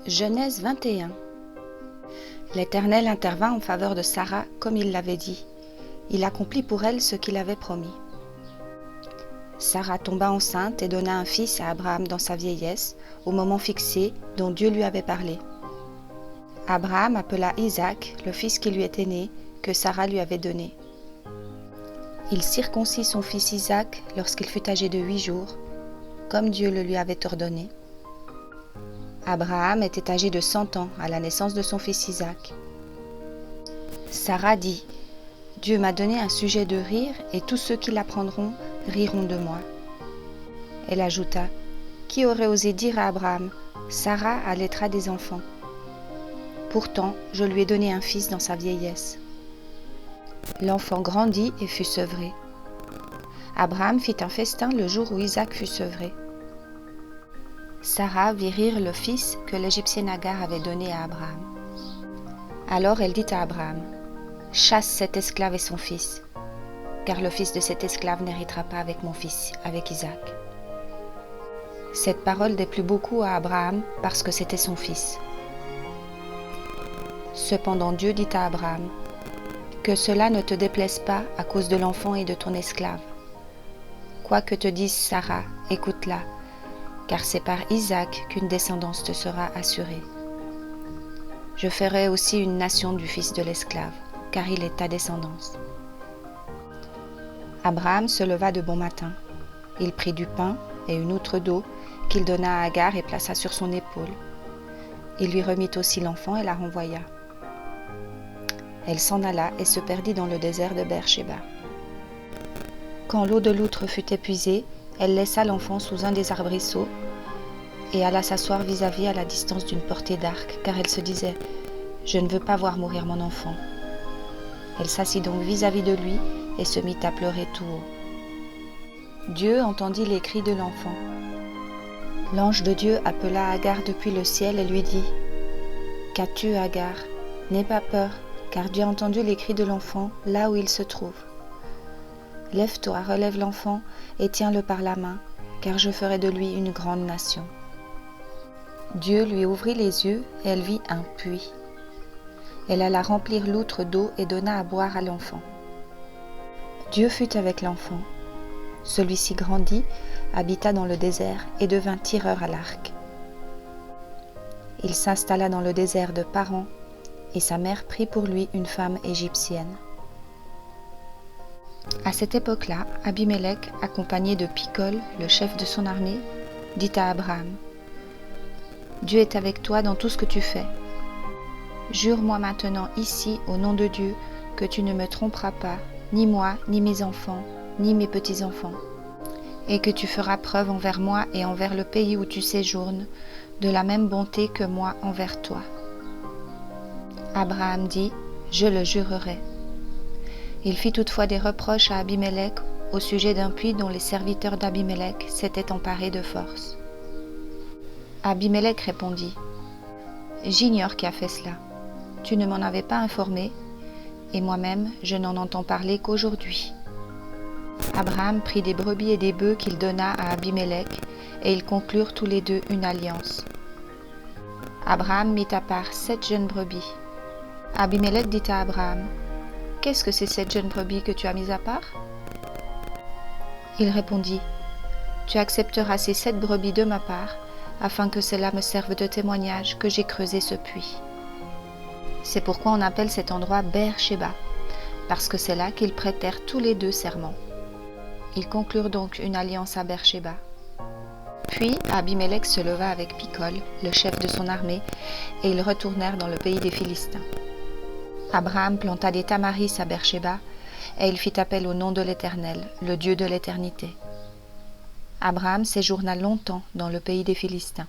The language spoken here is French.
Genèse 21. L'Éternel intervint en faveur de Sarah comme il l'avait dit. Il accomplit pour elle ce qu'il avait promis. Sarah tomba enceinte et donna un fils à Abraham dans sa vieillesse, au moment fixé dont Dieu lui avait parlé. Abraham appela Isaac, le fils qui lui était né, que Sarah lui avait donné. Il circoncit son fils Isaac lorsqu'il fut âgé de 8 jours, comme Dieu le lui avait ordonné. Abraham était âgé de 100 ans à la naissance de son fils Isaac. Sarah dit : « Dieu m'a donné un sujet de rire et tous ceux qui l'apprendront riront de moi. » Elle ajouta : « Qui aurait osé dire à Abraham : Sarah allaitera des enfants ? Pourtant, je lui ai donné un fils dans sa vieillesse. » L'enfant grandit et fut sevré. Abraham fit un festin le jour où Isaac fut sevré. Sarah vit rire le fils que l'Égyptienne Agar avait donné à Abraham. Alors elle dit à Abraham : « Chasse cet esclave et son fils, car le fils de cet esclave n'héritera pas avec mon fils, avec Isaac. » Cette parole déplut beaucoup à Abraham parce que c'était son fils. Cependant Dieu dit à Abraham : « Que cela ne te déplaise pas à cause de l'enfant et de ton esclave. Quoi que te dise Sarah, écoute-la, car c'est par Isaac qu'une descendance te sera assurée. Je ferai aussi une nation du fils de l'esclave, car il est ta descendance. » Abraham se leva de bon matin. Il prit du pain et une outre d'eau qu'il donna à Agar et plaça sur son épaule. Il lui remit aussi l'enfant et la renvoya. Elle s'en alla et se perdit dans le désert de Beer-Shéba. Quand l'eau de l'outre fut épuisée, elle laissa l'enfant sous un des arbrisseaux et alla s'asseoir vis-à-vis à la distance d'une portée d'arc, car elle se disait : « Je ne veux pas voir mourir mon enfant. » Elle s'assit donc vis-à-vis de lui et se mit à pleurer tout haut. Dieu entendit les cris de l'enfant. L'ange de Dieu appela Agar depuis le ciel et lui dit : « Qu'as-tu, Agar ? N'aie pas peur, car Dieu a entendu les cris de l'enfant là où il se trouve. Lève-toi, relève l'enfant et tiens-le par la main, car je ferai de lui une grande nation. » Dieu lui ouvrit les yeux et elle vit un puits. Elle alla remplir l'outre d'eau et donna à boire à l'enfant. Dieu fut avec l'enfant. Celui-ci grandit, habita dans le désert et devint tireur à l'arc. Il s'installa dans le désert de Paran et sa mère prit pour lui une femme égyptienne. À cette époque-là, Abimélec, accompagné de Picol, le chef de son armée, dit à Abraham : « Dieu est avec toi dans tout ce que tu fais. Jure-moi maintenant ici, au nom de Dieu, que tu ne me tromperas pas, ni moi, ni mes enfants, ni mes petits-enfants, et que tu feras preuve envers moi et envers le pays où tu séjournes, de la même bonté que moi envers toi. » Abraham dit : « Je le jurerai. » Il fit toutefois des reproches à Abimélec au sujet d'un puits dont les serviteurs d'Abimélec s'étaient emparés de force. Abimélec répondit : « J'ignore qui a fait cela. Tu ne m'en avais pas informé, et moi-même je n'en entends parler qu'aujourd'hui. » Abraham prit des brebis et des bœufs qu'il donna à Abimélec, et ils conclurent tous les deux une alliance. Abraham mit à part 7 jeunes brebis. Abimélec dit à Abraham : « Qu'est-ce que c'est 7 jeunes brebis que tu as mis à part ? » Il répondit : « Tu accepteras ces 7 brebis de ma part, afin que cela me serve de témoignage que j'ai creusé ce puits. » C'est pourquoi on appelle cet endroit Beer-Shéba, parce que c'est là qu'ils prêtèrent tous les deux serment. Ils conclurent donc une alliance à Beer-Shéba. Puis Abimélec se leva avec Picol, le chef de son armée, et ils retournèrent dans le pays des Philistins. Abraham planta des tamaris à Beer-Shéba, et il fit appel au nom de l'Éternel, le Dieu de l'éternité. Abraham séjourna longtemps dans le pays des Philistins.